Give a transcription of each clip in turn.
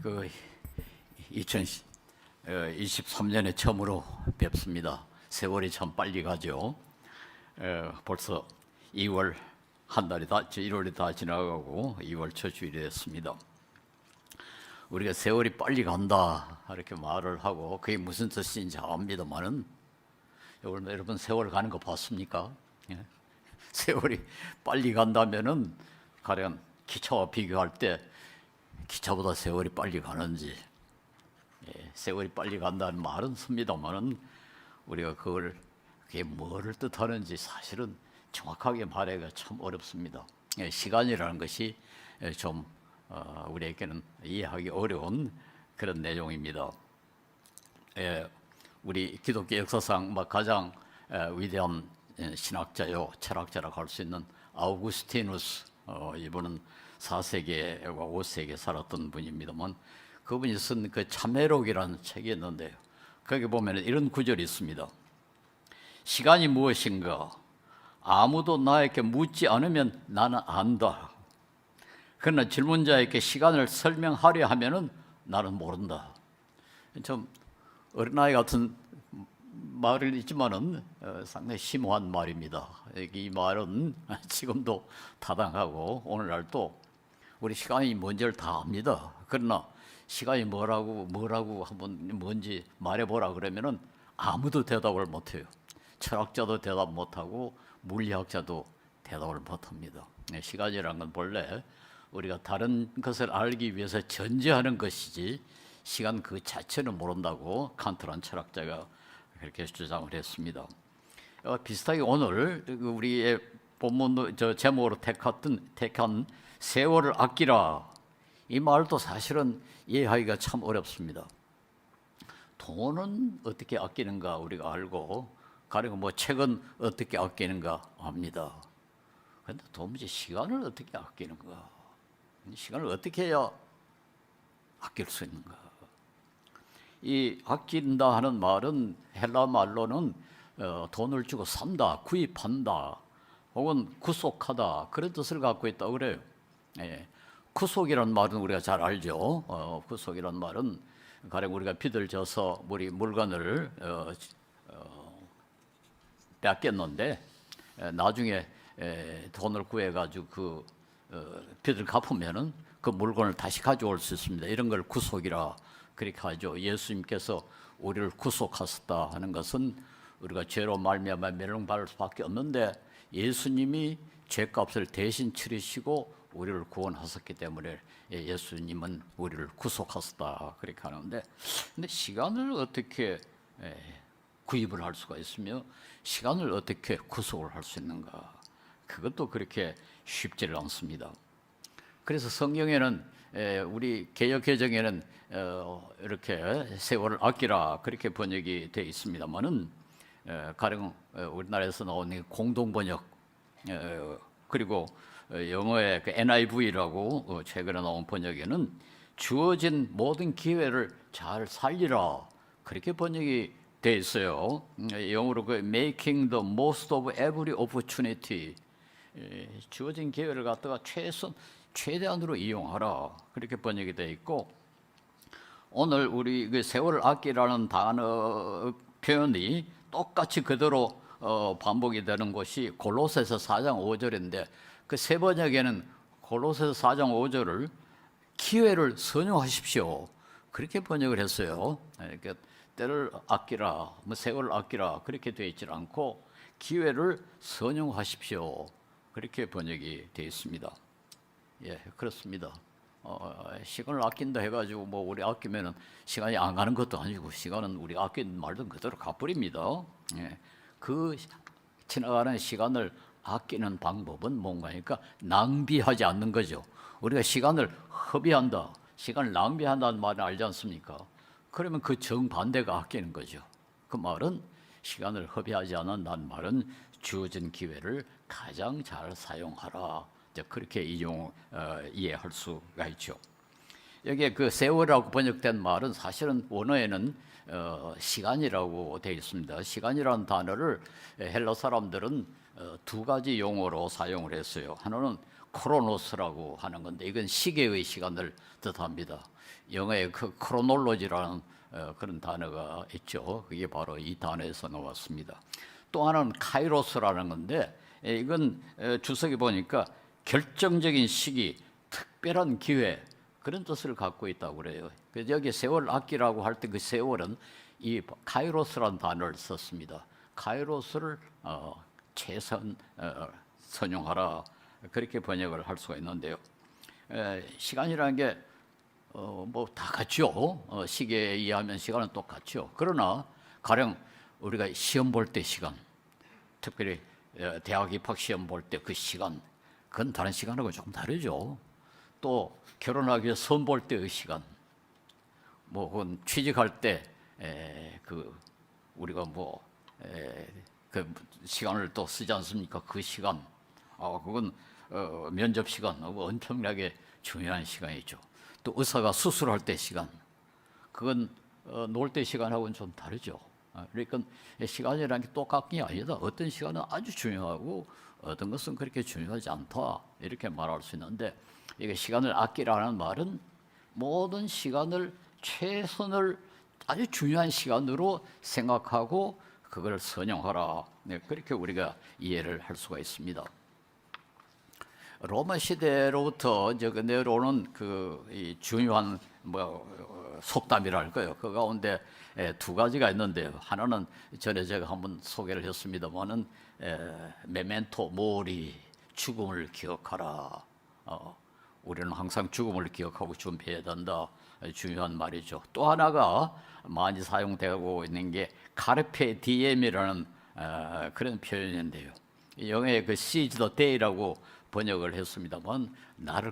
그 2023년에 처음으로 뵙습니다. 세월이 참 빨리 가죠. 벌써 2월 한 달이 1월이 다 지나가고 2월 첫 주일이 됐습니다. 우리가 세월이 빨리 간다 이렇게 말을 하고 그게 무슨 뜻인지 압니다만은 여러분 세월 가는 거 봤습니까? 세월이 빨리 간다면은 가령 기차와 비교할 때 기차보다 세월이 빨리 가는지, 세월이 빨리 간다는 말은 씁니다만은 우리가 그게 뭐를 뜻하는지 사실은 정확하게 말하기가 참 어렵습니다. 시간이라는 것이 좀 우리에게는 이해하기 어려운 그런 내용입니다. 우리 기독교 역사상 가장 위대한 신학자요 철학자라고 할 수 있는 아우구스티누스, 이분은 4세기와 5세기에 살았던 분입니다만 그분이 쓴 그 참회록이라는 책이 있는데요. 거기 보면 이런 구절이 있습니다. 시간이 무엇인가? 아무도 나에게 묻지 않으면 나는 안다. 그러나 질문자에게 시간을 설명하려 하면은 나는 모른다. 좀 어린아이 같은 말은 있지만은 상당히 심오한 말입니다. 이 말은 지금도 타당하고 오늘날도 우리 시간이 뭔지를 다 압니다. 그러나 시간이 뭐라고 한번 뭔지 말해보라 그러면은 아무도 대답을 못해요. 철학자도 대답 못하고 물리학자도 대답을 못합니다. 시간이라는 건 본래 우리가 다른 것을 알기 위해서 전제하는 것이지 시간 그 자체는 모른다고 칸트라는 철학자가 그렇게 주장을 했습니다. 비슷하게 오늘 우리의 본문 제목으로 택한 세월을 아끼라, 이 말도 사실은 이해하기가 참 어렵습니다. 돈은 어떻게 아끼는가 우리가 알고, 가령 책은 어떻게 아끼는가 압니다. 그런데 도무지 시간을 어떻게 아끼는가, 시간을 어떻게 해야 아낄 수 있는가. 이 아낀다 하는 말은 헬라 말로는 돈을 주고 산다, 구입한다, 혹은 구속하다, 그런 뜻을 갖고 있다고 그래요. 구속이란 말은 우리가 잘 알죠. 구속이란 말은 가령 우리가 빚을 져서 우리 물건을 뺏겼는데 나중에 돈을 구해가지고 그 빚을 갚으면은 그 물건을 다시 가져올 수 있습니다. 이런 걸 구속이라 그렇게 하죠. 예수님께서 우리를 구속하셨다 하는 것은 우리가 죄로 말미암아 멸망받을 수밖에 없는데 예수님이 죄값을 대신 치르시고 우리를 구원하셨기 때문에 예수님은 우리를 구속하셨다 그렇게 하는데, 근데 시간을 어떻게 구입을 할 수가 있으며 시간을 어떻게 구속을 할 수 있는가, 그것도 그렇게 쉽지를 않습니다. 그래서 성경에는 우리 개역 개정에는 이렇게 세월을 아끼라 그렇게 번역이 되어 있습니다만은 가령 우리나라에서 나오는 공동 번역, 그리고 영어의 그 NIV라고 최근에 나온 번역에는 주어진 모든 기회를 잘 살리라 그렇게 번역이 되어 있어요. 영어로 그 Making the most of every opportunity, 주어진 기회를 갖다가 최대한으로 이용하라 그렇게 번역이 되어 있고, 오늘 우리 그 세월을 아끼라는 단어 표현이 똑같이 그대로 반복이 되는 것이 골로새서 4장 5절인데 그 세 번역에는 골로새서 4장 5절을 기회를 선용하십시오 그렇게 번역을 했어요. 그러니까 때를 아끼라, 세월을 아끼라 그렇게 되어 있지 않고 기회를 선용하십시오 그렇게 번역이 되어 있습니다. 그렇습니다. 시간을 아낀다 해가지고 우리 아끼면은 시간이 안 가는 것도 아니고 시간은 우리가 아낀 말든 그대로 가버립니다. 그 지나가는 시간을 아끼는 방법은 뭔가 하니까 낭비하지 않는 거죠. 우리가 시간을 허비한다, 시간을 낭비한다는 말을 알지 않습니까? 그러면 그 정반대가 아끼는 거죠. 그 말은 시간을 허비하지 않는다는 말은 주어진 기회를 가장 잘 사용하라, 그렇게 이해할 수가 있죠. 여기에 그 세월이라고 번역된 말은 사실은 원어에는 시간이라고 되어 있습니다. 시간이라는 단어를 헬라 사람들은 두 가지 용어로 사용을 했어요. 하나는 크로노스라고 하는 건데 이건 시계의 시간을 뜻합니다. 영어에 그 크로놀로지라는 그런 단어가 있죠. 그게 바로 이 단어에서 나왔습니다. 또 하나는 카이로스라는 건데 이건 주석에 보니까 결정적인 시기, 특별한 기회 그런 뜻을 갖고 있다고 그래요. 그래서 여기 세월 악기라고 할 때 그 세월은 이 카이로스라는 단어를 썼습니다. 카이로스를 최선 선용하라 그렇게 번역을 할 수가 있는데요. 시간이라는 게 뭐 다 같죠. 시계에 의하면 시간은 똑같죠. 그러나 가령 우리가 시험 볼 때 시간, 특별히 대학 입학 시험 볼 때 그 시간, 그건 다른 시간하고 조금 다르죠. 또 결혼하기 위해 선 볼 때의 시간, 뭐 그건 취직할 때 그 우리가 그 시간을 또 쓰지 않습니까? 그 시간, 그건 면접 시간, 엄청나게 중요한 시간이죠. 또 의사가 수술할 때 시간, 그건 놀 때 시간하고는 좀 다르죠. 그러니까 시간이라는 게 똑같은 게 아니다. 어떤 시간은 아주 중요하고 어떤 것은 그렇게 중요하지 않다. 이렇게 말할 수 있는데 이게 시간을 아끼라는 말은 모든 시간을 최선을 아주 중요한 시간으로 생각하고 그걸 선용하라. 네, 그렇게 우리가 이해를 할 수가 있습니다. 로마 시대로부터 내려오는 이 중요한 속담이랄까요. 그 가운데 두 가지가 있는데요. 하나는 전에 제가 한번 소개를 했습니다만은 메멘토 모리, 죽음을 기억하라. 우리는 항상 죽음을 기억하고 준비해야 된다. 중요한 말이죠. 또 하나가 많이 사용되고 있는 게 카르페 디엠이라는 그런 표현인데요. 영어에 그 seize the day라고 번역을 했습니다만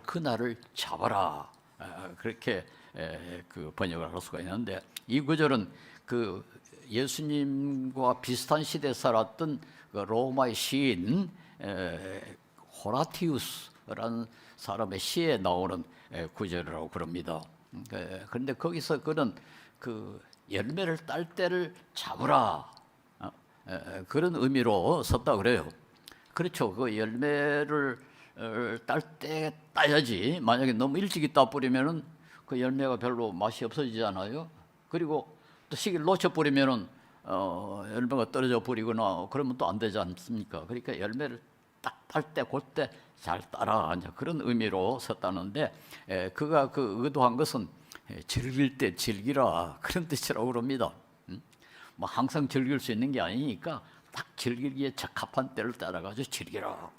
그날을 잡아라. 그렇게 그 번역을 할 수가 있는데 이 구절은 그 예수님과 비슷한 시대에 살았던 그 로마의 시인 호라티우스라는 사람의 시에 나오는 구절이라고 그럽니다. 그런데 거기서 그는 그 열매를 딸 때를 잡으라 그런 의미로 썼다 그래요. 그렇죠. 그 열매를 딸 때 따야지. 만약에 너무 일찍 따 뿌리면은 그 열매가 별로 맛이 없어지잖아요. 그리고 또 시기를 놓쳐 뿌리면은 열매가 떨어져 버리거나 그러면 또 안 되지 않습니까? 그러니까 열매를 딱 딸 때 그때 잘 따라 그런 의미로 썼다는데 그가 그 의도한 것은 즐길 때 즐기라 그런 뜻이라고 그럽니다. 뭐 항상 즐길 수 있는 게 아니니까 딱 즐기기에 적합한 때를 따라가지고 즐기라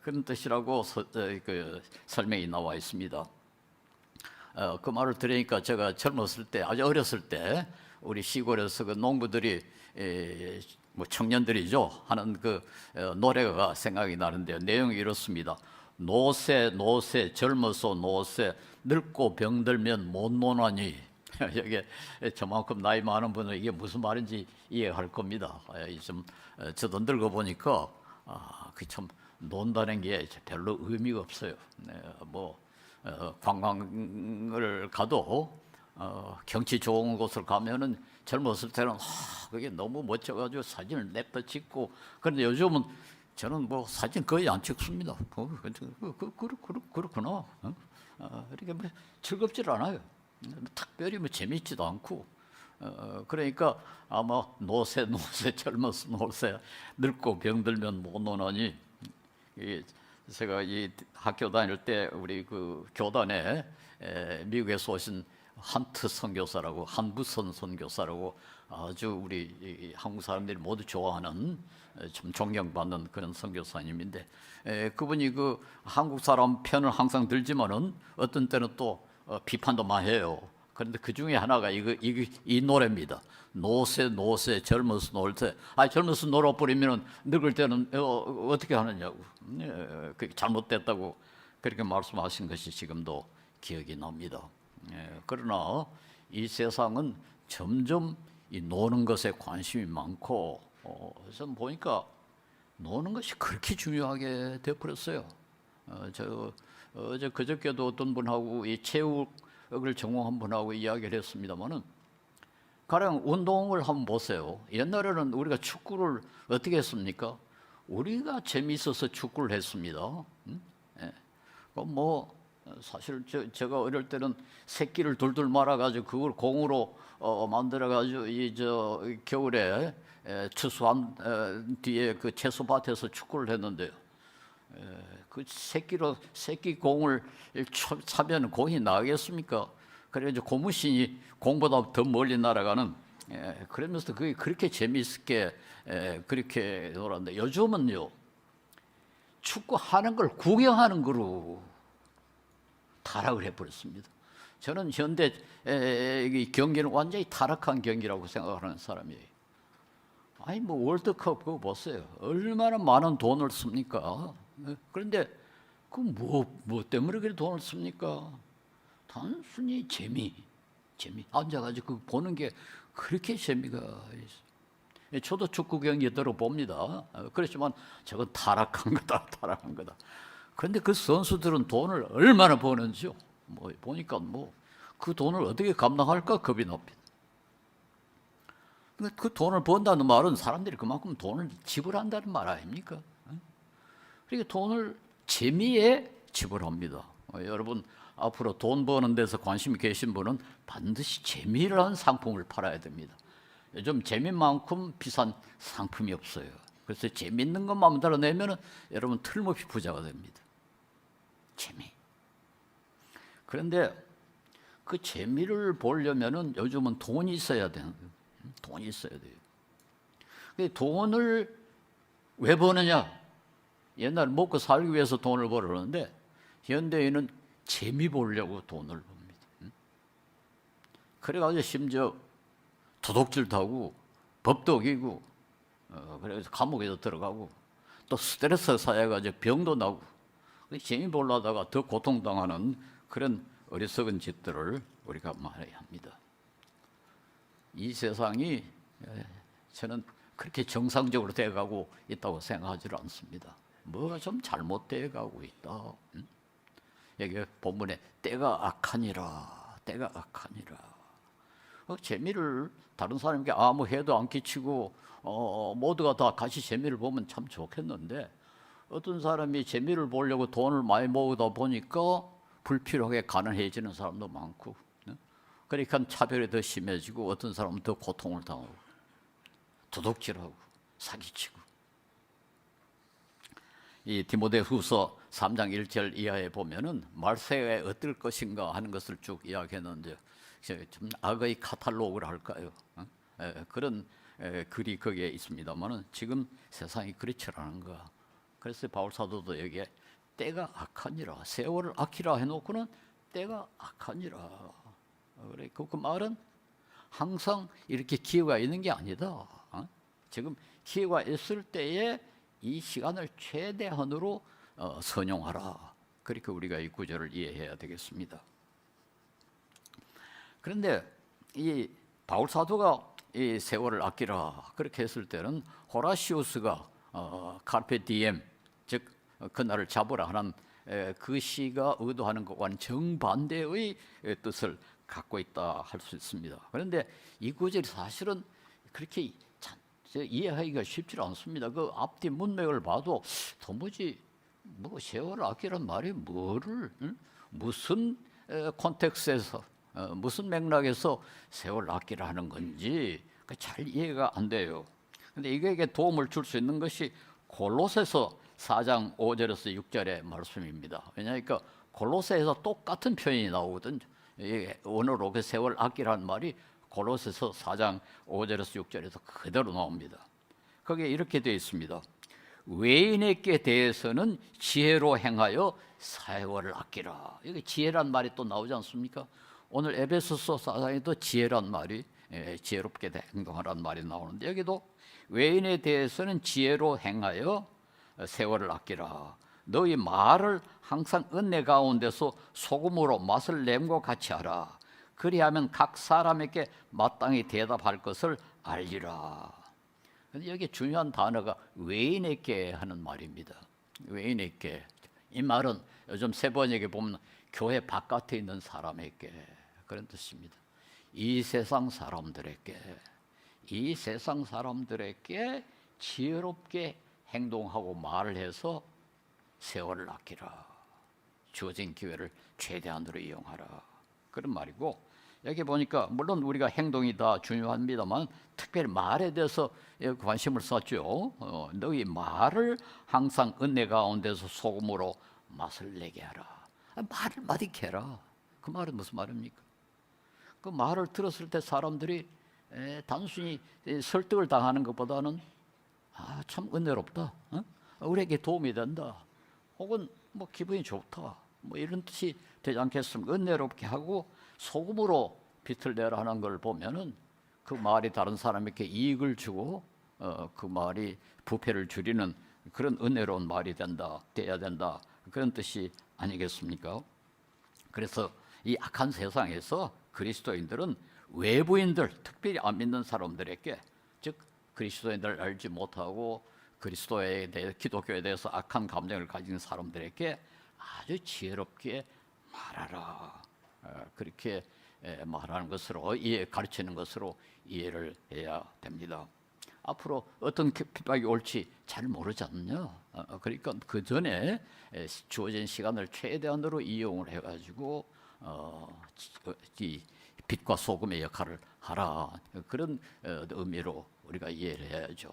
그런 뜻이라고 그 설명이 나와 있습니다. 그 말을 들으니까 제가 젊었을 때 아주 어렸을 때 우리 시골에서 그 농부들이 뭐 청년들이죠 하는 그 노래가 생각이 나는데요. 내용이 이렇습니다. 노세 노세 젊어서 노세 늙고 병들면 못 노나니. 이게 저만큼 나이 많은 분은 이게 무슨 말인지 이해할 겁니다. 좀 저도 늙어 보니까 그 참 논다는 게 별로 의미가 없어요. 관광을 가도 경치 좋은 곳을 가면은 젊었을 때는 그게 너무 멋져가지고 사진을 냅다 찍고 그런데 요즘은 저는 사진 거의 안 찍습니다. 그렇구나. 이렇게 즐겁질 않아요. 특별히 재밌지도 않고 그러니까 아마 노세 젊어서 노세 늙고 병들면 못 노나니 제가 이 학교 다닐 때 우리 그 교단에 미국에서 오신 한트 선교사라고 한부선 선교사라고 아주 우리 한국 사람들이 모두 좋아하는 참 존경받는 그런 선교사님인데 그분이 그 한국 사람 편을 항상 들지만은 어떤 때는 또 비판도 많이 해요. 그런데 그 중에 하나가 이 노래입니다. 노세 젊어서 놀 때. 젊어서 놀아버리면 늙을 때는 어떻게 하느냐고. 그게 잘못됐다고 그렇게 말씀하신 것이 지금도 기억이 납니다. 그러나 이 세상은 점점 이 노는 것에 관심이 많고 그래서 보니까 노는 것이 그렇게 중요하게 되어버렸어요. 어제 그저께도 어떤 분하고 이 체육을 전공한 분하고 이야기를 했습니다만은 가령 운동을 한번 보세요. 옛날에는 우리가 축구를 어떻게 했습니까? 우리가 재미있어서 축구를 했습니다. 예. 뭐 사실 제가 어릴 때는 새끼를 둘둘 말아가지고 그걸 공으로 만들어가지고 겨울에 추수한 뒤에 그 채소밭에서 축구를 했는데요. 그 새끼 공을 차면 공이 나가겠습니까? 그래서 고무신이 공보다 더 멀리 날아가는, 그러면서 그게 그렇게 재미있게 그렇게 놀았는데, 요즘은요 축구 하는 걸 구경하는 거로 타락을 해버렸습니다. 저는 현대 경기는 완전히 타락한 경기라고 생각하는 사람이에요. 아니 뭐 월드컵 그거 보세요. 얼마나 많은 돈을 씁니까? 그런데 그 뭐 때문에 그렇게 돈을 씁니까? 단순히 재미 앉아가지고 그 보는 게 그렇게 재미가 있어요. 저도 축구 경기 들어봅니다. 그렇지만 저건 타락한 거다. 그런데 그 선수들은 돈을 얼마나 버는지요? 뭐 보니까 뭐 그 돈을 어떻게 감당할까 겁이 납니다. 그 돈을 번다는 말은 사람들이 그만큼 돈을 지불한다는 말 아닙니까? 그러니까 돈을 재미에 지불합니다. 여러분 앞으로 돈 버는 데서 관심이 계신 분은 반드시 재미라는 상품을 팔아야 됩니다. 요즘 재미만큼 비싼 상품이 없어요. 그래서 재미있는 것만 만들어내면 여러분 틀림없이 부자가 됩니다. 재미. 그런데 그 재미를 보려면은 요즘은 돈이 있어야 돼요. 돈이 있어야 돼요. 근데 돈을 왜 버느냐? 옛날 먹고 살기 위해서 돈을 벌었는데 현대인은 재미 보려고 돈을 법니다. 그래가지고 심지어 도둑질도 하고 법도 어기고 그래서 감옥에도 들어가고 또 스트레스 쌓여가지고 병도 나고 재미 보려다가 더 고통당하는 그런 어리석은 짓들을 우리가 말해야 합니다. 이 세상이 저는 그렇게 정상적으로 돼가고 있다고 생각하지 않습니다. 뭐가 좀 잘못되어 가고 있다. 여기 본문에 때가 악하니라. 재미를 다른 사람에게 아무 해도 안 끼치고 모두가 다 같이 재미를 보면 참 좋겠는데 어떤 사람이 재미를 보려고 돈을 많이 모으다 보니까 불필요하게 가난해지는 사람도 많고, 그러니까 차별이 더 심해지고 어떤 사람은 더 고통을 당하고 도둑질하고 사기치고. 이 디모데후서 3장 1절 이하에 보면은 말세에 어떨 것인가 하는 것을 쭉 이야기했는데 좀 악의 카탈로그를 할까요? 그런 글이 거기에 있습니다만은 지금 세상이 그렇지 않은가. 그래서 바울 사도도 여기에 때가 악하니라, 세월을 아끼라 해놓고는 때가 악하니라. 그래 그 말은 항상 이렇게 기회가 있는 게 아니다. 지금 기회가 있을 때에 이 시간을 최대한으로 선용하라. 그렇게 우리가 이 구절을 이해해야 되겠습니다. 그런데 이 바울 사도가 이 세월을 아끼라 그렇게 했을 때는 호라시우스가 카르페 디엠, 즉 그날을 잡으라 하는 그 시가 의도하는 것과는 정반대의 뜻을 갖고 있다 할 수 있습니다. 그런데 이 구절이 사실은 그렇게 이해하기가 쉽지 않습니다. 그 앞뒤 문맥을 봐도 도무지 뭐 세월을 아끼란 말이 뭐를 무슨 콘텍스트에서 무슨 맥락에서 세월을 아끼라 하는 건지 잘 이해가 안 돼요. 그런데 이거에게 도움을 줄 수 있는 것이 골로새서 4장 5절에서 6절의 말씀입니다. 왜냐하니까 골로새에서 똑같은 표현이 나오거든요. 원어로 그 세월 아끼라는 말이 골로새서 4장 5절에서 6절에서 그대로 나옵니다. 거기에 이렇게 되어 있습니다. 외인에게 대해서는 지혜로 행하여 세월을 아끼라. 여기 지혜란 말이 또 나오지 않습니까? 오늘 에베소서 4장에도 지혜란 말이 지혜롭게 행동하라는 말이 나오는데 여기도 외인에 대해서는 지혜로 행하여 세월을 아끼라. 너희 말을 항상 은혜 가운데서 소금으로 맛을 냄과 같이 하라. 그리하면 각 사람에게 마땅히 대답할 것을 알리라. 근데 여기 중요한 단어가 외인에게 하는 말입니다. 외인에게. 이 말은 요즘 세번역에 보면 교회 바깥에 있는 사람에게 그런 뜻입니다. 이 세상 사람들에게 지혜롭게 행동하고 말을 해서 세월을 아끼라. 주어진 기회를 최대한으로 이용하라. 그런 말이고, 여기 보니까 물론 우리가 행동이 다 중요합니다만 특별히 말에 대해서 관심을 썼죠. 너희 말을 항상 은혜 가운데서 소금으로 맛을 내게 하라. 말을 맛있게 해라. 그 말은 무슨 말입니까? 그 말을 들었을 때 사람들이 단순히 설득을 당하는 것보다는 참 은혜롭다, 우리에게 도움이 된다, 혹은 뭐 기분이 좋다, 뭐 이런 뜻이 되지 않겠습니까? 은혜롭게 하고 소금으로 빛을 내라 하는 걸 보면은 그 말이 다른 사람에게 이익을 주고 그 말이 부패를 줄이는 그런 은혜로운 말이 돼야 된다, 그런 뜻이 아니겠습니까? 그래서 이 악한 세상에서 그리스도인들은 외부인들, 특별히 안 믿는 사람들에게, 즉 그리스도인들을 알지 못하고 그리스도에 대해, 기독교에 대해서 악한 감정을 가진 사람들에게 아주 지혜롭게 말하라, 그렇게 말하는 것으로, 가르치는 것으로 이해를 해야 됩니다. 앞으로 어떤 핍박이 올지 잘 모르지 않느냐. 그러니까 그 전에 주어진 시간을 최대한으로 이용을 해가지고 이 빛과 소금의 역할을 하라, 그런 의미로 우리가 이해를 해야죠.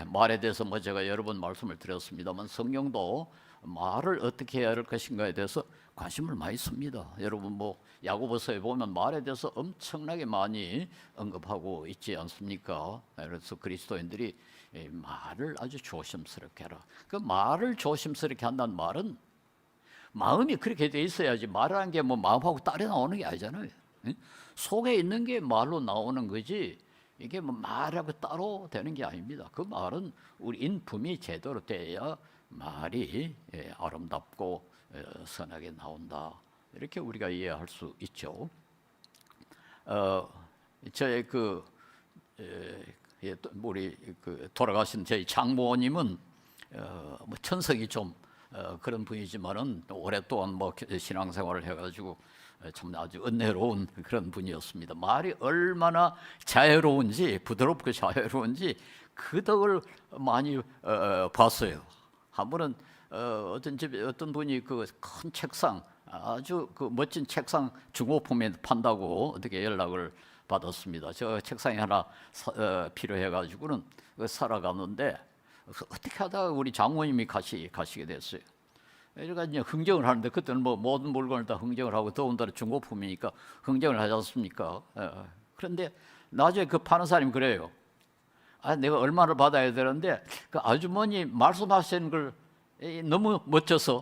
말에 대해서 제가 여러 번 말씀을 드렸습니다만 성령도 말을 어떻게 해야 할 것인가에 대해서 관심을 많이 씁니다. 여러분 야고보서에 보면 말에 대해서 엄청나게 많이 언급하고 있지 않습니까? 그래서 그리스도인들이 말을 아주 조심스럽게 하라. 그 말을 조심스럽게 한다는 말은 마음이 그렇게 돼 있어야지, 말하는 게 마음하고 따라 나오는 게 아니잖아요. 속에 있는 게 말로 나오는 거지, 이게 말하고 따로 되는 게 아닙니다. 그 말은 우리 인품이 제대로 돼야 말이 아름답고 선하게 나온다, 이렇게 우리가 이해할 수 있죠. 저희 우리 돌아가신 저희 장모님은 천성이 좀 그런 분이지만은 오랫동안 신앙생활을 해가지고 참 아주 은혜로운 그런 분이었습니다. 말이 얼마나 자유로운지, 부드럽고 자유로운지 그 덕을 많이 봤어요. 한 번은 어떤 집에 어떤 분이 그 큰 책상, 아주 그 멋진 책상 중고품에 판다고 어떻게 연락을 받았습니다. 저 책상이 하나 필요해가지고는 사러 갔는데 어떻게 하다가 우리 장모님이 가시게 됐어요. 그러니까 이제 흥정을 하는데, 그때는 모든 물건을 다 흥정을 하고, 더군다나 중고품이니까 흥정을 하지 않습니까? 그런데 나중에 그 파는 사람이 그래요. 내가 얼마를 받아야 되는데 그 아주머니 말씀하시는 걸 너무 멋져서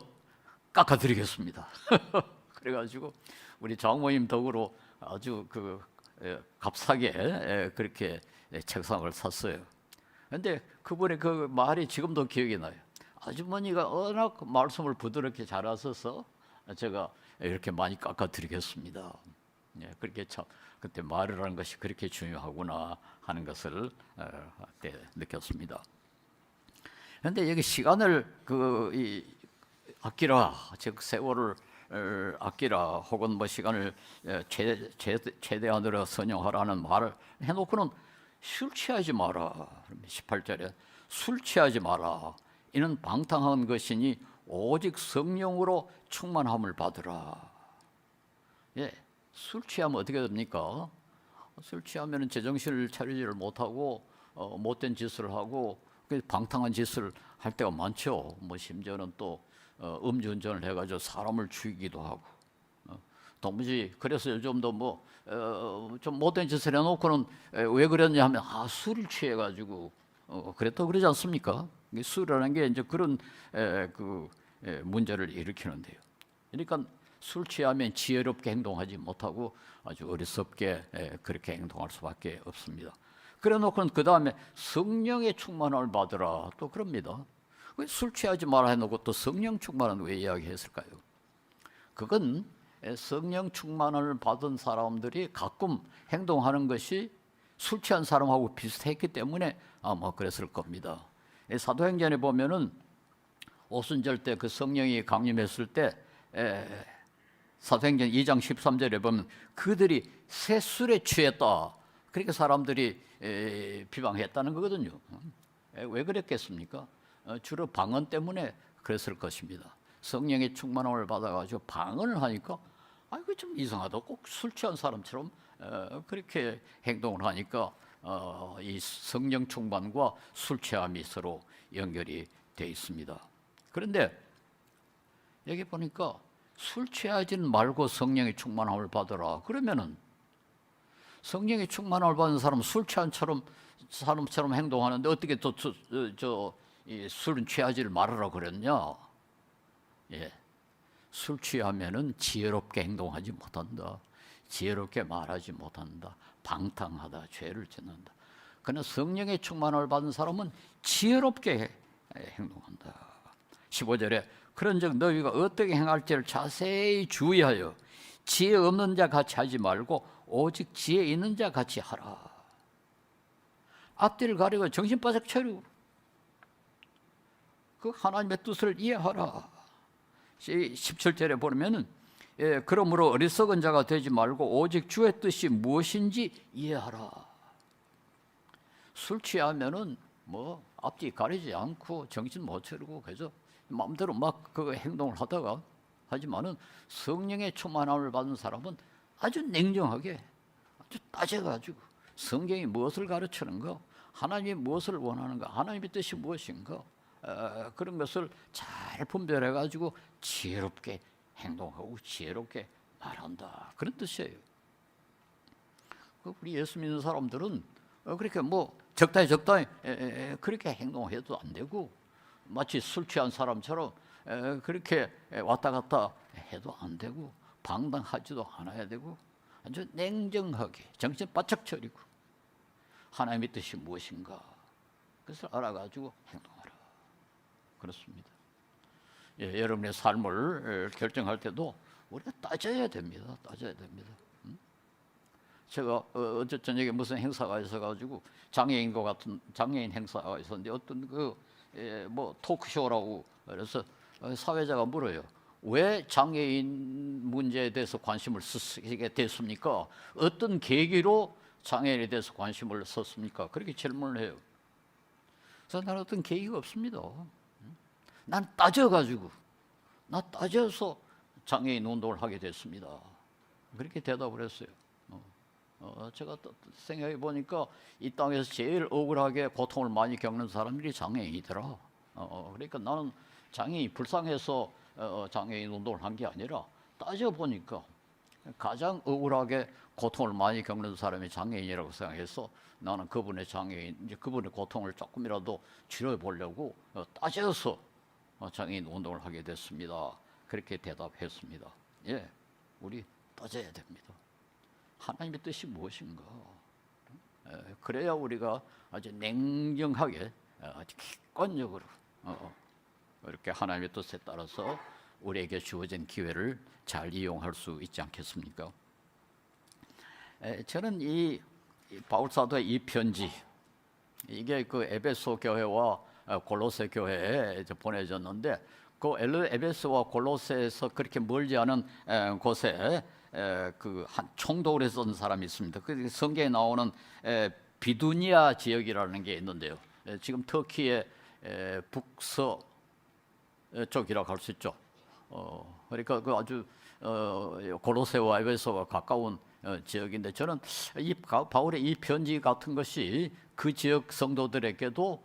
깎아드리겠습니다. 그래가지고 우리 장모님 덕으로 아주 값싸게 그렇게 책상을 샀어요. 그런데 그분의 그 말이 지금도 기억이 나요. 아주머니가 워낙 말씀을 부드럽게 잘하셔서 제가 이렇게 많이 깎아드리겠습니다. 그렇게 참 그때 말을 하는 것이 그렇게 중요하구나 하는 것을 그때 느꼈습니다. 그런데 여기 시간을 아끼라, 즉 세월을 아끼라, 혹은 시간을 최대한으로 선용하라는 말을 해놓고는 술 취하지 마라. 18절에 술 취하지 마라. 이는 방탕한 것이니 오직 성령으로 충만함을 받으라. 술 취하면 어떻게 됩니까? 술 취하면 제정신을 차리지를 못하고 못된 짓을 하고 방탕한 짓을 할 때가 많죠. 심지어는 또 음주운전을 해가지고 사람을 죽이기도 하고, 도무지. 그래서 요즘도 좀 못된 짓을 해놓고는 왜 그랬냐 하면 술을 취해가지고 그랬다고 그러지 않습니까? 술이라는 게 이제 그런 문제를 일으키는데요. 그러니까 술 취하면 지혜롭게 행동하지 못하고 아주 어리석게 그렇게 행동할 수밖에 없습니다. 그래놓고는 그 다음에 성령의 충만함을 받으라 또 그럽니다. 술 취하지 마라 해놓고 또 성령 충만은 왜 이야기했을까요? 그건 성령 충만을 받은 사람들이 가끔 행동하는 것이 술 취한 사람하고 비슷했기 때문에 아마 그랬을 겁니다. 사도행전에 보면은 오순절 때 그 성령이 강림했을 때 사도행전 2장 13절에 보면 그들이 새 술에 취했다, 그렇게 사람들이 비방했다는 거거든요. 왜 그랬겠습니까? 주로 방언 때문에 그랬을 것입니다. 성령의 충만함을 받아가지고 방언을 하니까 이거 좀 이상하다. 꼭 술 취한 사람처럼 그렇게 행동을 하니까 이 성령 충만과 술 취함이 서로 연결이 돼 있습니다. 그런데 여기 보니까 술 취하지는 말고 성령의 충만함을 받으라. 그러면은 성령의 충만함을 받은 사람은 술 취한 사람처럼 행동하는데 어떻게 또 술은 취하지를 말으라 그랬냐? 예, 술 취하면은 지혜롭게 행동하지 못한다. 지혜롭게 말하지 못한다. 방탕하다. 죄를 짓는다. 그러나 성령의 충만함을 받은 사람은 지혜롭게 행동한다. 15절에 그런즉 너희가 어떻게 행할지를 자세히 주의하여 지혜 없는 자 같이 하지 말고 오직 지혜 있는 자 같이 하라. 앞뒤를 가리고 정신 바짝 차리고 그 하나님의 뜻을 이해하라. 17절에 보면은 그러므로 어리석은 자가 되지 말고 오직 주의 뜻이 무엇인지 이해하라. 술 취하면은 뭐 앞뒤 가리지 않고 정신 못 차리고 그래서 마음대로 막 그 행동을 하다가 하지만은 성령의 충만함을 받은 사람은 아주 냉정하게 아주 따져가지고 성경이 무엇을 가르치는가, 하나님이 무엇을 원하는가, 하나님의 뜻이 무엇인가 그런 것을 잘 분별해가지고 지혜롭게 행동하고 지혜롭게 말한다. 그런 뜻이에요. 우리 예수 믿는 사람들은 그렇게 뭐 적당히 그렇게 행동해도 안 되고 마치 술 취한 사람처럼 그렇게 왔다 갔다 해도 안 되고 방탕하지도 않아야 되고 아주 냉정하게 정신 바짝 차리고 하나님의 뜻이 무엇인가 그것을 알아가지고 행동하라. 그렇습니다. 여러분의 삶을 결정할 때도 우리가 따져야 됩니다. 따져야 됩니다. 제가 어제 저녁에 무슨 행사가 있어가지고 장애인과 같은 장애인 행사가 있었는데 어떤 뭐 토크쇼라고 그래서 사회자가 물어요. 왜 장애인 문제에 대해서 관심을 쓰게 됐습니까? 어떤 계기로 장애인에 대해서 관심을 썼습니까? 그렇게 질문을 해요. 그래서 나는 어떤 계기가 없습니다. 난 따져서 장애인 운동을 하게 됐습니다. 그렇게 대답을 했어요. 제가 생각해 보니까 이 땅에서 제일 억울하게 고통을 많이 겪는 사람들이 장애인이더라. 그러니까 나는 장애인이 불쌍해서 장애인 운동을 한 게 아니라 따져 보니까 가장 억울하게 고통을 많이 겪는 사람이 장애인이라고 생각해서 나는 그분의 그분의 고통을 조금이라도 줄여 보려고 따져서 장애인 운동을 하게 됐습니다. 그렇게 대답했습니다. 예, 우리 따져야 됩니다. 하나님의 뜻이 무엇인가? 그래야 우리가 아주 냉정하게, 아주 객관적으로 이렇게 하나님의 뜻에 따라서 우리에게 주어진 기회를 잘 이용할 수 있지 않겠습니까? 저는 이 바울 사도의 이 편지 이게 그 에베소 교회와 골로새 교회에 보내졌는데 그 에베소와 골로새에서 그렇게 멀지 않은 곳에 그 한 총독을 했던 사람이 있습니다. 그 성경에 나오는 비두니아 지역이라는 게 있는데요. 지금 터키의 북서 쪽이라고 할 수 있죠. 그러니까 그 아주 골로새와 에베소가 가까운 지역인데 저는 이 바울의 이 편지 같은 것이 그 지역 성도들에게도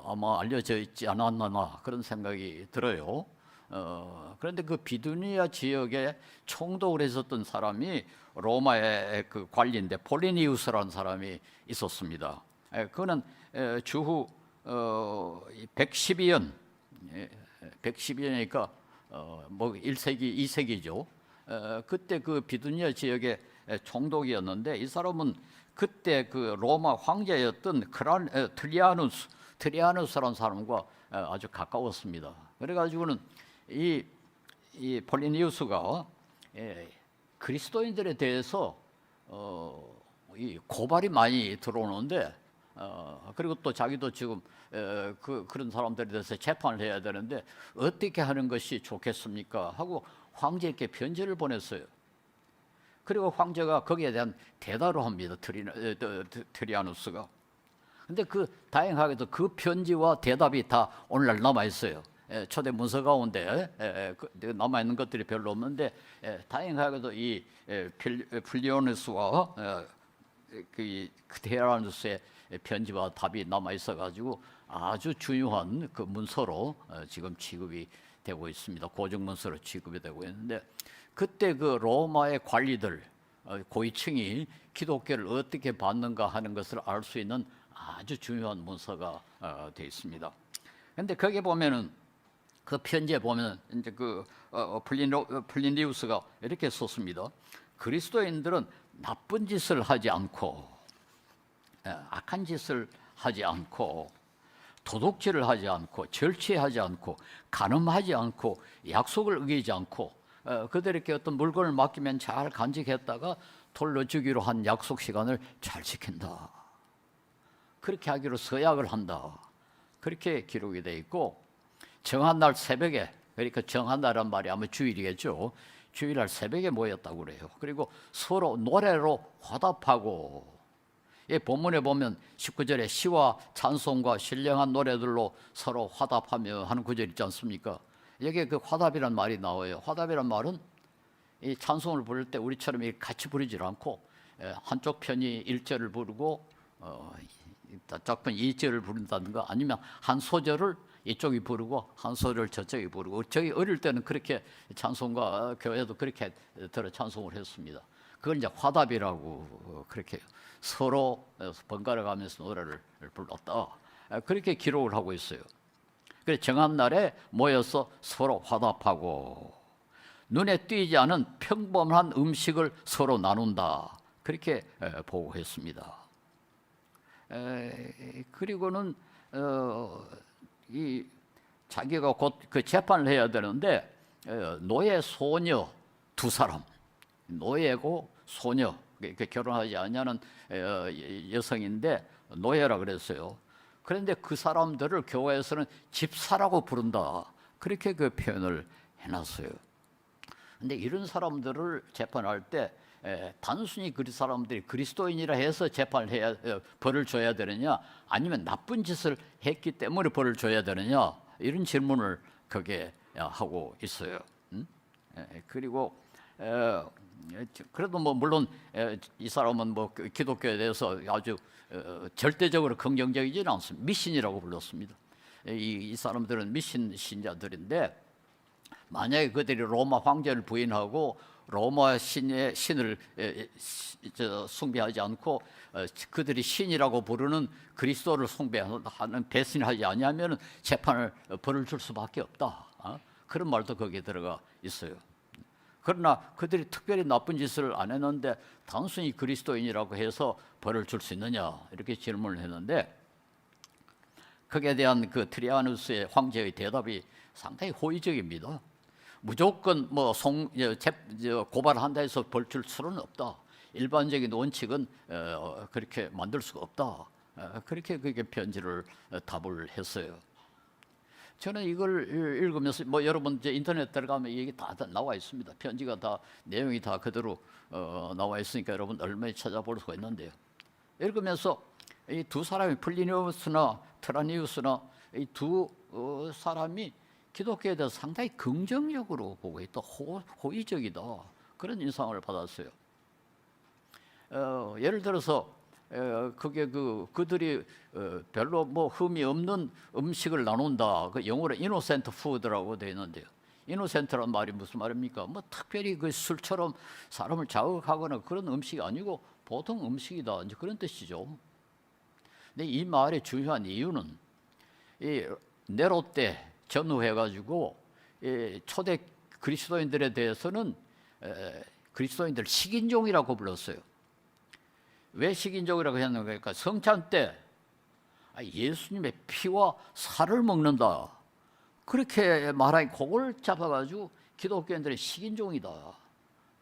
아마 알려져 있지 않았나 그런 생각이 들어요. 그런데 그 비두니아 지역에 총독을 했었던 사람이 로마의 그 관리인데 폴리니우스라는 사람이 있었습니다. 그는 주후 112년, 112년이니까 뭐 1세기, 2세기죠. 그때 그 비두니아 지역의 총독이었는데 이 사람은 그때 그 로마 황제였던 트리아누스라는 사람과 아주 가까웠습니다. 그래가지고는 이 폴리니우스가 그리스도인들에 대해서 이 고발이 많이 들어오는데 그리고 또 자기도 지금 그런 사람들에 대해서 재판을 해야 되는데 어떻게 하는 것이 좋겠습니까? 하고 황제에게 편지를 보냈어요. 그리고 황제가 거기에 대한 대답을 합니다. 트리아누스가. 근데 그 다행하게도 그 편지와 대답이 다 오늘날 남아 있어요. 초대 문서 가운데 남아 있는 것들이 별로 없는데 다행하게도 이 플리오누스와 그 테라누스의 편지와 답이 남아 있어 가지고 아주 중요한 그 문서로 지금 취급이 되고 있습니다. 고정 문서로 취급이 되고 있는데 그때 그 로마의 관리들 고위층이 기독교를 어떻게 받는가 하는 것을 알 수 있는 아주 중요한 문서가 되어 있습니다. 그런데 거기에 보면은 그 편지에 보면 이제 그 플리니우스가 이렇게 썼습니다. 그리스도인들은 나쁜 짓을 하지 않고 악한 짓을 하지 않고 도둑질을 하지 않고 절취하지 않고 간음하지 않고 약속을 어기지 않고 그들에게 어떤 물건을 맡기면 잘 간직했다가 돌려 주기로 한 약속 시간을 잘 지킨다. 그렇게 하기로 서약을 한다. 그렇게 기록이 되어 있고 정한 날 새벽에, 그러니까 정한 날란 말이 아마 주일이겠죠. 주일날 새벽에 모였다고 그래요. 그리고 서로 노래로 화답하고, 이 본문에 보면 19절에 시와 찬송과 신령한 노래들로 서로 화답하며 하는 구절 있지 않습니까? 여기에 그 화답이란 말이 나와요. 화답이란 말은 이 찬송을 부를 때 우리처럼 같이 부르지 않고 한쪽 편이 1절을 부르고 짝편 2절을 부른다든가 아니면 한 소절을 이쪽이 부르고 한 소절을 저쪽이 부르고, 저희 어릴 때는 그렇게 찬송가 교회도 그렇게 들어 찬송을 했습니다. 그걸 이제 화답이라고 그렇게 서로 번갈아 가면서 노래를 불렀다. 그렇게 기록을 하고 있어요. 그래서 정한 날에 모여서 서로 화답하고 눈에 띄지 않은 평범한 음식을 서로 나눈다. 그렇게 보고했습니다. 그리고는 이 자기가 곧 그 재판을 해야 되는데 노예 소녀 두 사람, 노예고 소녀, 결혼하지 않냐는 여성인데 노예라 그랬어요. 그런데 그 사람들을 교회에서는 집사라고 부른다. 그렇게 그 표현을 해놨어요. 근데 이런 사람들을 재판할 때 단순히 그 사람들이 그리스도인이라 해서 재판을 해야 벌을 줘야 되느냐, 아니면 나쁜 짓을 했기 때문에 벌을 줘야 되느냐, 이런 질문을 거기에 하고 있어요. 그리고 그래도 뭐 물론 이 사람은 뭐 기독교에 대해서 아주 절대적으로 긍정적이지는 않습니다. 미신이라고 불렀습니다. 이 사람들은 미신 신자들인데 만약에 그들이 로마 황제를 부인하고 로마 신을 숭배하지 않고 그들이 신이라고 부르는 그리스도를 숭배하는 배신하지 아니하면 재판을 벌을 줄 수밖에 없다. 그런 말도 거기에 들어가 있어요. 그러나 그들이 특별히 나쁜 짓을 안 했는데 단순히 그리스도인이라고 해서 벌을 줄 수 있느냐, 이렇게 질문을 했는데 거기에 대한 그 트리아누스의 황제의 대답이 상당히 호의적입니다. 무조건 뭐 고발한다 해서 벌 줄 수는 없다. 일반적인 원칙은 그렇게 만들 수가 없다. 그렇게 그게 편지를 답을 했어요. 저는 이걸 읽으면서 뭐 여러분 이제 인터넷 들어가면 이게 다 나와 있습니다. 편지가 다 내용이 다 그대로 나와 있으니까 여러분 얼마나 찾아볼 수가 있는데요. 읽으면서 이 두 사람이 플리니우스나 트라니우스나 이 두 사람이 기독교에 대해서 상당히 긍정적으로 보고 있다, 호의적이다, 그런 인상을 받았어요. 예를 들어서 그게 그들이 별로 뭐 흠이 없는 음식을 나눈다. 그 영어로 innocent food라고 되어 있는데요. innocent란 말이 무슨 말입니까? 뭐 특별히 그 술처럼 사람을 자극하거나 그런 음식이 아니고 보통 음식이다, 이제 그런 뜻이죠. 근데 이 말의 중요한 이유는 이 네로 때 전후해가지고 초대 그리스도인들에 대해서는 그리스도인들 식인종이라고 불렀어요. 왜 식인종이라고 했는가? 그러니까 성찬 때 예수님의 피와 살을 먹는다, 그렇게 말하니 그걸 잡아가지고 기독교인들의 식인종이다,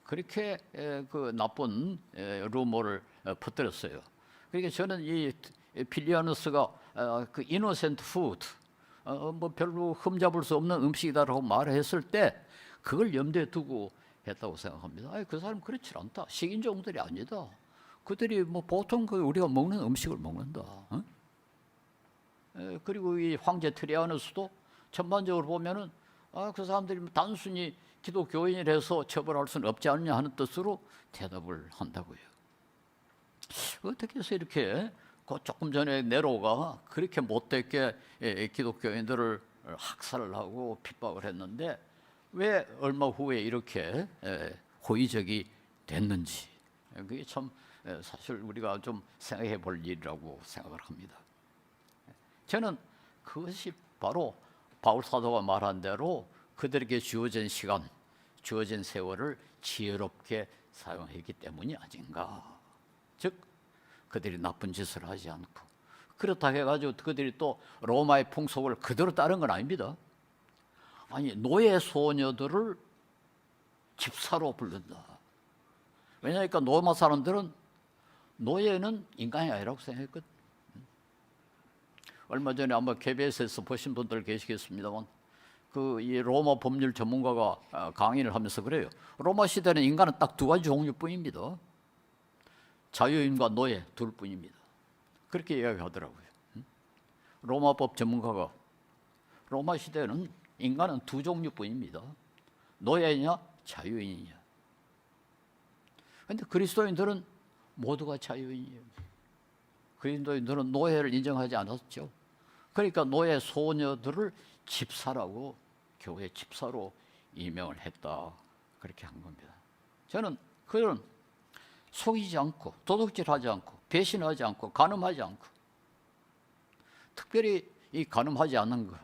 그렇게 그 나쁜 루머를 퍼뜨렸어요. 그러니까 저는 이 필리아누스가 그 이노센트 푸드, 뭐 별로 흠잡을 수 없는 음식이다라고 말했을 때 그걸 염두에 두고 했다고 생각합니다. 그 사람 그렇지 않다. 식인종들이 아니다. 그들이 뭐 보통 그 우리가 먹는 음식을 먹는다. 그리고 이 황제 트리아누스도 전반적으로 보면은 그 사람들이 단순히 기독교인이라서 처벌할 수는 없지 않느냐 하는 뜻으로 대답을 한다고요. 어떻게 해서 이렇게 조금 전에 네로가 그렇게 못되게 기독교인들을 학살을 하고 핍박을 했는데 왜 얼마 후에 이렇게 호의적이 됐는지, 그게 참 사실 우리가 좀 생각해 볼 일이라고 생각을 합니다. 저는 그것이 바로 바울 사도가 말한 대로 그들에게 주어진 시간, 주어진 세월을 지혜롭게 사용했기 때문이 아닌가. 즉 그들이 나쁜 짓을 하지 않고, 그렇다고 해가지고 그들이 또 로마의 풍속을 그대로 따른 건 아닙니다. 아니, 노예 소녀들을 집사로 부른다. 왜냐하니까 로마 사람들은 노예는 인간이 아니라고 생각했거든. 얼마 전에 아마 KBS에서 보신 분들 계시겠습니다만, 이 로마 법률 전문가가 강의를 하면서 그래요. 로마 시대는 인간은 딱 두 가지 종류뿐입니다. 자유인과 노예 둘뿐입니다. 그렇게 이야기하더라고요. 로마법 전문가가 로마 시대는 인간은 두 종류뿐입니다. 노예냐 자유인이냐. 그런데 그리스도인들은 모두가 자유인이에요. 그리스도인들은 노예를 인정하지 않았죠. 그러니까 노예 소녀들을 집사라고, 교회 집사로 임명을 했다, 그렇게 한 겁니다. 저는 그런 속이지 않고 도둑질하지 않고 배신하지 않고 간음하지 않고, 특별히 이 간음하지 않는 것,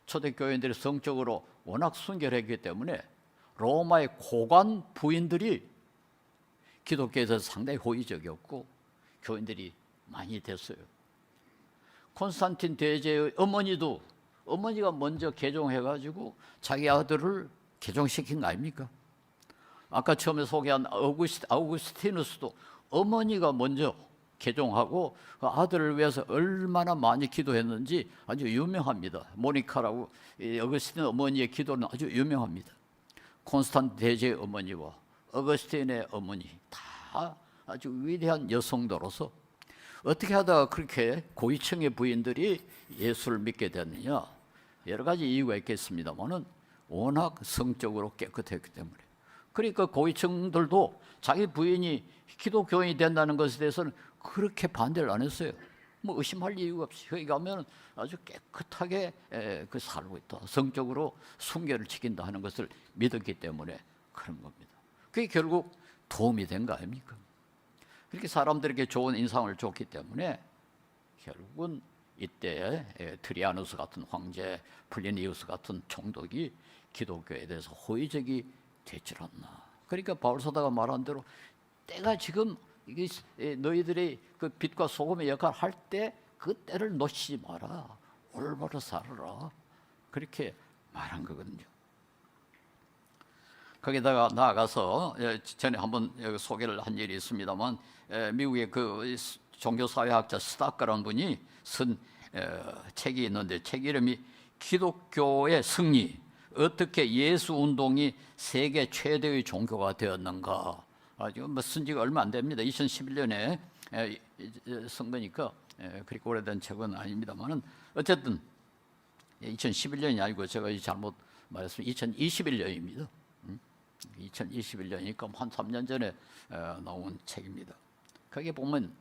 초대교인들이 성적으로 워낙 순결했기 때문에 로마의 고관 부인들이 기독교에 대해서 상당히 호의적이었고 교인들이 많이 됐어요. 콘스탄틴 대제의 어머니가 먼저 개종해가지고 자기 아들을 개종시킨 거 아닙니까? 아까 처음에 소개한 아우구스티누스도 어머니가 먼저 개종하고 그 아들을 위해서 얼마나 많이 기도했는지 아주 유명합니다. 모니카라고 어거스틴 어머니의 기도는 아주 유명합니다. 콘스탄틴 대제의 어머니와 어거스틴의 어머니 다 아주 위대한 여성도로서 어떻게 하다가 그렇게 고위층의 부인들이 예수를 믿게 됐느냐, 여러 가지 이유가 있겠습니다만은 워낙 성적으로 깨끗했기 때문에. 그러니까 고위층들도 자기 부인이 기독교인이 된다는 것에 대해서는 그렇게 반대를 안 했어요. 뭐 의심할 이유가 없이 거기 가면 아주 깨끗하게 살고 있다, 성적으로 순결을 지킨다 하는 것을 믿었기 때문에 그런 겁니다. 그게 결국 도움이 된 거 아닙니까? 그렇게 사람들에게 좋은 인상을 줬기 때문에 결국은 이때 트리아누스 같은 황제, 플리니우스 같은 총독이 기독교에 대해서 호의적이 되질 않나. 그러니까 바울 사도가 말한 대로 때가 지금 너희들이 그 빛과 소금의 역할을 할 때 그 때를 놓치지 마라, 올바로 살아라, 그렇게 말한 거거든요. 거기다가 나아가서 전에 한번 소개를 한 일이 있습니다만, 미국의 그 종교사회학자 스타크라는 분이 쓴 책이 있는데, 책 이름이 기독교의 승리, 어떻게 예수 운동이 세계 최대의 종교가 되었는가. 지금 뭐 쓴 지가 얼마 안 됩니다. 2011년에 쓴 거니까 그렇게 오래된 책은 아닙니다만은, 어쨌든 2011년이 아니고 제가 잘못 말했으면 2021년입니다. 2021년이니까 한 3년 전에 나온 책입니다. 거기에 보면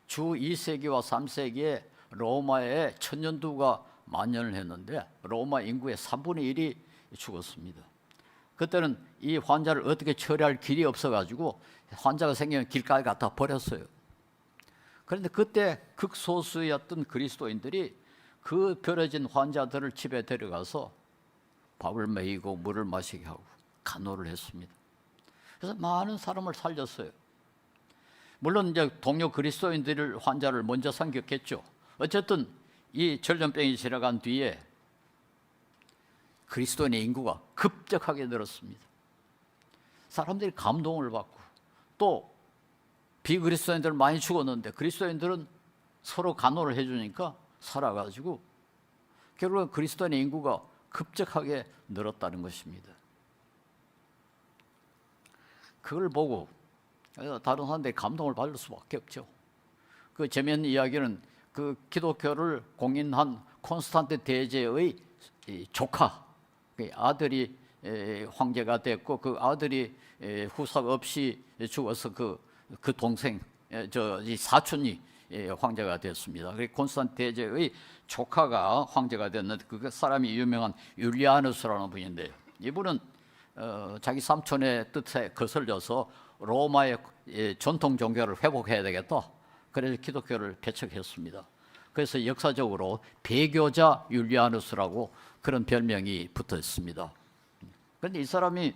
주 2세기와 3세기에 로마에 천년두가 만연을 했는데 로마 인구의 3분의 1이 죽었습니다. 그때는 이 환자를 어떻게 처리할 길이 없어가지고 환자가 생기면 길가에 갖다 버렸어요. 그런데 그때 극소수였던 그리스도인들이 그 버려진 환자들을 집에 데려가서 밥을 먹이고 물을 마시게 하고 간호를 했습니다. 그래서 많은 사람을 살렸어요. 물론 이제 동료 그리스도인들을 환자를 먼저 삼켰겠죠. 어쨌든 이 전염병이 지나간 뒤에 그리스도인의 인구가 급격하게 늘었습니다. 사람들이 감동을 받고, 또 비그리스도인들 많이 죽었는데 그리스도인들은 서로 간호를 해주니까 살아가지고 결국은 그리스도인의 인구가 급격하게 늘었다는 것입니다. 그걸 보고 다른 사람들이 감동을 받을 수밖에 없죠. 그 재미있는 이야기는 그 기독교를 공인한 콘스탄틴 대제의 조카, 그 아들이 황제가 됐고 그 아들이 후사가 없이 죽어서 그 동생, 이 사촌이 황제가 됐습니다. 그 콘스탄틴 대제의 조카가 황제가 됐는데 그 사람이 유명한 율리아누스라는 분인데요. 이분은 자기 삼촌의 뜻에 거슬려서 로마의 전통 종교를 회복해야 되겠다. 그래서 기독교를 개척했습니다. 그래서 역사적으로 배교자 율리아누스라고 그런 별명이 붙어 있습니다. 그런데 이 사람이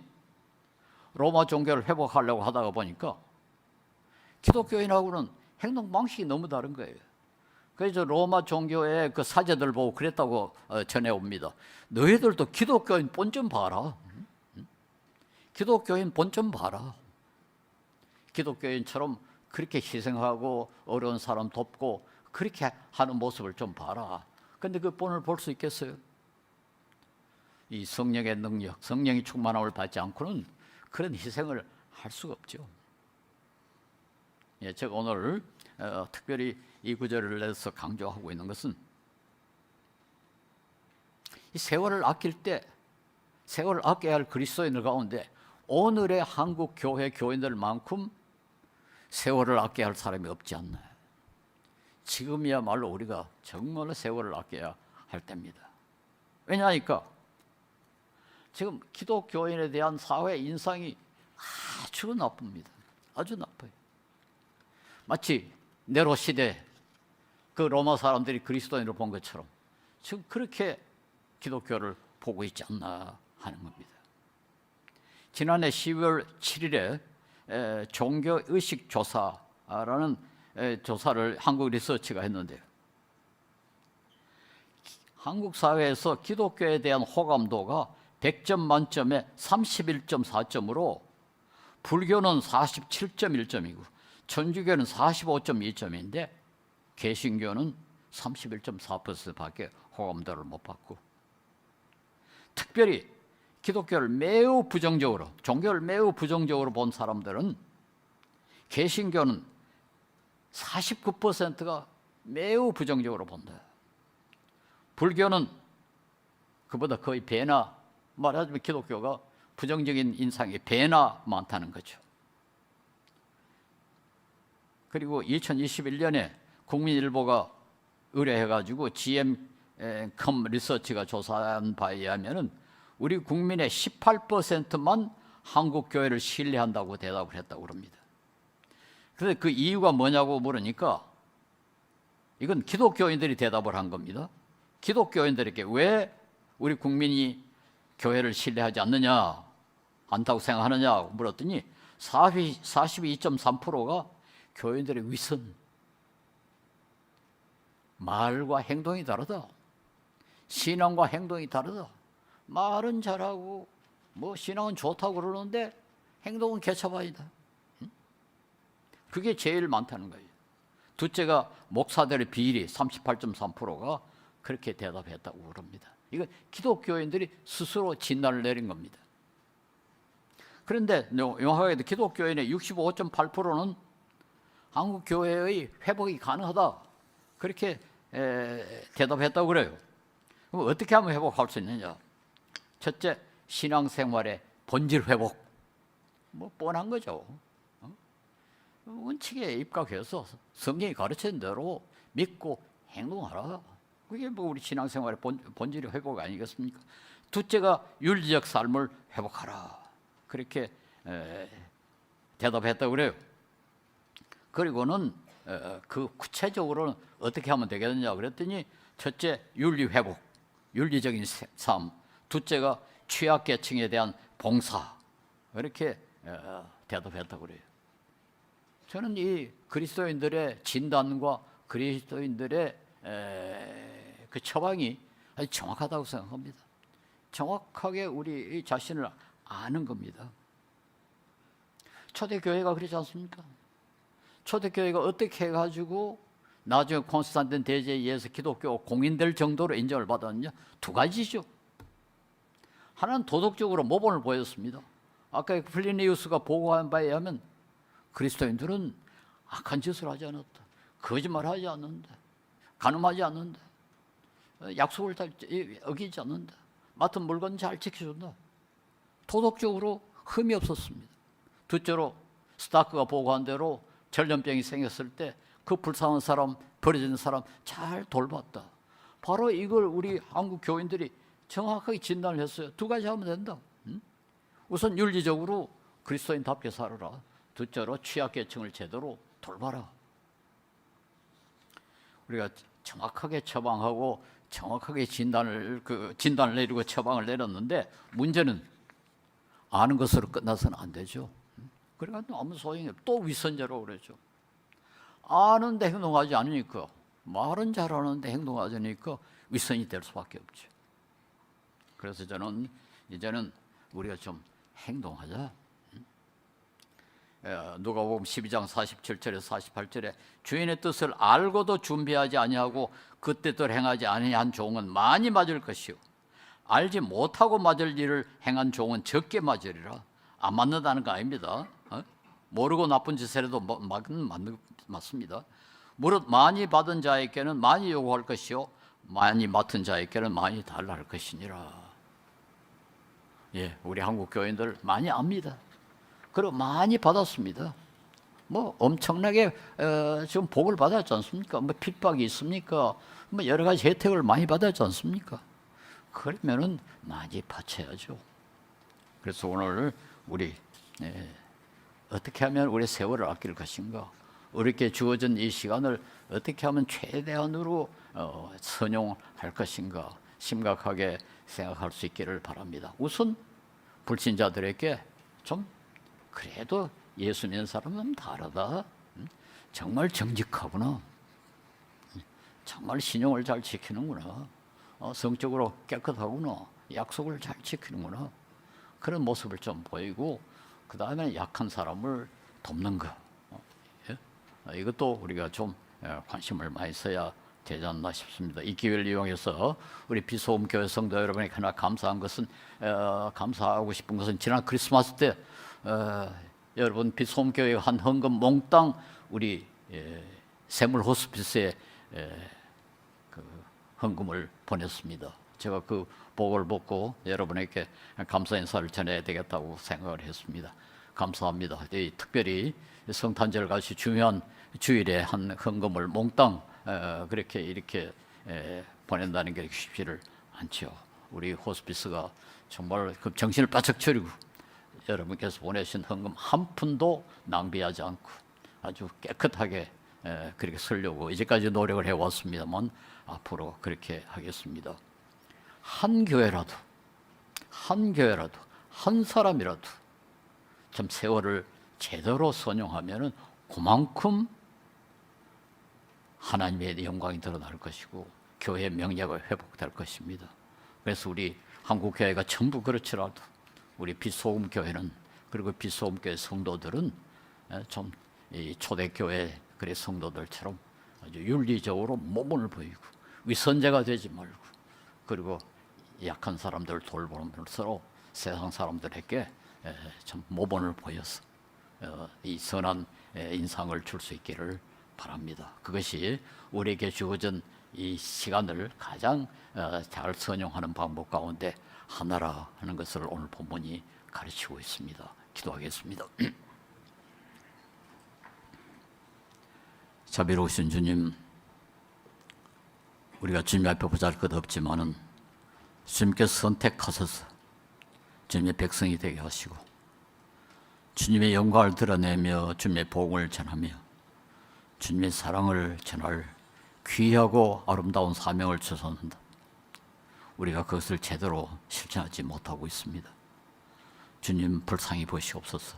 로마 종교를 회복하려고 하다가 보니까 기독교인하고는 행동 방식이 너무 다른 거예요. 그래서 로마 종교의 그 사제들 보고 그랬다고 전해옵니다. 너희들도 기독교인 본 좀 봐라. 기독교인 본 좀 봐라. 기독교인처럼 그렇게 희생하고 어려운 사람 돕고 그렇게 하는 모습을 좀 봐라. 그런데 그 본을 볼 수 있겠어요? 이 성령의 능력, 성령이 충만함을 받지 않고는 그런 희생을 할 수가 없죠. 예, 제가 오늘 특별히 이 구절을 내서 강조하고 있는 것은 이 세월을 아낄 때 세월을 아껴야 할 그리스도인들 가운데 오늘의 한국 교회 교인들만큼 세월을 아껴야 할 사람이 없지 않나요? 지금이야말로 우리가 정말로 세월을 아껴야 할 때입니다. 왜냐하니까 지금 기독교인에 대한 사회 인상이 아주 나쁩니다. 아주 나빠요. 마치 네로 시대 그 로마 사람들이 그리스도인을 본 것처럼 지금 그렇게 기독교를 보고 있지 않나 하는 겁니다. 지난해 12월 7일에 종교의식 조사라는 조사를 한국 리서치가 했는데요. 한국 사회에서 기독교에 대한 호감도가 100점 만점에 31.4점으로 불교는 47.1점이고 천주교는 45.2점인데 개신교는 31.4%밖에 호감도를 못 받고 특별히 기독교를 매우 부정적으로 종교를 매우 부정적으로 본 사람들은 개신교는 49%가 매우 부정적으로 본다. 불교는 그보다 거의 배나 말하자면 기독교가 부정적인 인상이 배나 많다는 거죠. 그리고 2021년에 국민일보가 의뢰해가지고 GM컴 리서치가 조사한 바에 의하면은 우리 국민의 18%만 한국 교회를 신뢰한다고 대답을 했다고 그럽니다. 그런데 그 이유가 뭐냐고 물으니까 이건 기독교인들이 대답을 한 겁니다. 기독교인들에게 왜 우리 국민이 교회를 신뢰하지 않다고 생각하느냐 물었더니 42.3%가 교인들의 위선, 말과 행동이 다르다. 신앙과 행동이 다르다. 말은 잘하고 뭐 신앙은 좋다고 그러는데 행동은 개차반이다. 그게 제일 많다는 거예요. 둘째가 목사들의 비리 38.3%가 그렇게 대답했다고 그럽니다. 이거 기독교인들이 스스로 진단을 내린 겁니다. 그런데 명확하게도 기독교인의 65.8%는 한국 교회의 회복이 가능하다. 그렇게 대답했다고 그래요. 그럼 어떻게 하면 회복할 수 있느냐? 첫째, 신앙생활의 본질 회복. 뭐 뻔한 거죠. 원칙에 입각해서 성경이 가르치는 대로 믿고 행동하라. 그게 뭐 우리 신앙생활의 본질의 회복 아니겠습니까? 둘째가 윤리적 삶을 회복하라. 그렇게 대답했다고 그래요. 그리고는 그 구체적으로는 어떻게 하면 되겠느냐 그랬더니 첫째, 윤리 회복, 윤리적인 삶. 둘째가 취약계층에 대한 봉사. 이렇게 대답했다고 그래요. 저는 이 그리스도인들의 진단과 그리스도인들의 그 처방이 아주 정확하다고 생각합니다. 정확하게 우리 자신을 아는 겁니다. 초대교회가 그렇지 않습니까? 초대교회가 어떻게 해가지고 나중에 콘스탄틴 대제에 의해서 기독교 공인될 정도로 인정을 받았느냐? 두 가지죠. 하나는 도덕적으로 모범을 보였습니다. 아까 플리니우스가 보고한 바에 의하면 그리스도인들은 악한 짓을 하지 않았다. 거짓말하지 않는다. 간음하지 않는다. 약속을 잘 어기지 않는다. 맡은 물건 잘 지켜준다. 도덕적으로 흠이 없었습니다. 둘째로 스타크가 보고한 대로 전염병이 생겼을 때 그 불쌍한 사람, 버려진 사람 잘 돌봤다. 바로 이걸 우리 한국 교인들이 정확하게 진단을 했어요. 두 가지 하면 된다. 우선 윤리적으로 그리스도인답게 살아라. 둘째로 취약계층을 제대로 돌봐라. 우리가 정확하게 처방하고 정확하게 진단을 내리고 처방을 내렸는데 문제는 아는 것으로 끝나서는 안 되죠. 그러니까 아무 소용이 없고 또 위선자라고 그러죠. 아는데 행동하지 않으니까, 말은 잘하는데 행동하지 않으니까 위선이 될 수밖에 없죠. 그래서 저는 이제는 우리가 좀 행동하자. 누가복음 12장 47절에서 48절에 주인의 뜻을 알고도 준비하지 아니하고 그때도 행하지 아니한 종은 많이 맞을 것이요 알지 못하고 맞을 일을 행한 종은 적게 맞으리라. 안 맞는다는 거 아닙니다. 모르고 나쁜 짓을 해도 맞습니다. 무릇 많이 받은 자에게는 많이 요구할 것이요 많이 맡은 자에게는 많이 달라할 것이니라. 예, 우리 한국 교인들 많이 압니다. 그리고 많이 받았습니다. 뭐 엄청나게 지금 복을 받았지 않습니까? 뭐 핍박이 있습니까? 뭐 여러 가지 혜택을 많이 받았지 않습니까? 그러면은 많이 바쳐야죠. 그래서 오늘 우리 어떻게 하면 우리 세월을 아낄 것인가? 우리에게 주어진 이 시간을 어떻게 하면 최대한으로 선용할 것인가? 심각하게 생각할 수 있기를 바랍니다. 우선 불신자들에게 좀 그래도 예수 믿는 사람은 다르다. 정말 정직하구나. 정말 신용을 잘 지키는구나. 성적으로 깨끗하구나. 약속을 잘 지키는구나. 그런 모습을 좀 보이고 그 다음에 약한 사람을 돕는 거. 이것도 우리가 좀 관심을 많이 써야 되지 않나 싶습니다. 이 기회를 이용해서 우리 비소음교회 성도 여러분에게 하나 감사한 것은 감사하고 싶은 것은 지난 크리스마스 때 여러분 비소음교회 한 헌금 몽땅 우리 세물 호스피스에 그 헌금을 보냈습니다. 제가 그 복을 받고 여러분에게 감사 인사를 전해야 되겠다고 생각을 했습니다. 감사합니다. 특별히 성탄절 같이 중요한 주일에 한 헌금을 몽땅 그렇게 이렇게 보낸다는 게 쉽지를 않죠. 우리 호스피스가 정말 그 정신을 바짝 차리고 여러분께서 보내신 헌금 한 푼도 낭비하지 않고 아주 깨끗하게 그렇게 쓰려고 이제까지 노력을 해왔습니다만 앞으로 그렇게 하겠습니다. 한 교회라도 한 사람이라도 좀 세월을 제대로 선용하면은 그만큼 하나님의 영광이 드러날 것이고 교회의 명예가 회복될 것입니다. 그래서 우리 한국 교회가 전부 그렇지라도 우리 빛소금 교회는 그리고 빛소금 교회 성도들은 좀 이 초대교회 그래 성도들처럼 아주 윤리적으로 모범을 보이고 위선자가 되지 말고 그리고 약한 사람들을 돌보면서 세상 사람들에게 참 모범을 보여서 이 선한 인상을 줄 수 있기를 바랍니다. 그것이 우리에게 주어진 이 시간을 가장 잘 선용하는 방법 가운데 하나라 하는 것을 오늘 본문이 가르치고 있습니다. 기도하겠습니다. 자비로우신 주님, 우리가 주님 앞에 보잘 것 없지만은 주님께서 선택하셔서 주님의 백성이 되게 하시고 주님의 영광을 드러내며 주님의 복음을 전하며 주님의 사랑을 전할 귀하고 아름다운 사명을 주셨는데 우리가 그것을 제대로 실천하지 못하고 있습니다. 주님 불쌍히 보시옵소서.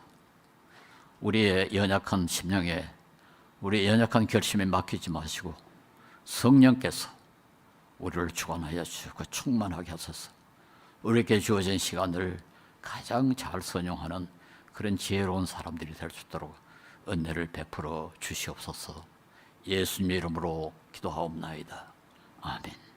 우리의 연약한 심령에 우리의 연약한 결심에 맡기지 마시고 성령께서 우리를 주관하여 주시고 충만하게 하소서. 우리에게 주어진 시간을 가장 잘 선용하는 그런 지혜로운 사람들이 될 수 있도록 은혜를 베풀어 주시옵소서. 예수님의 이름으로 기도하옵나이다. 아멘.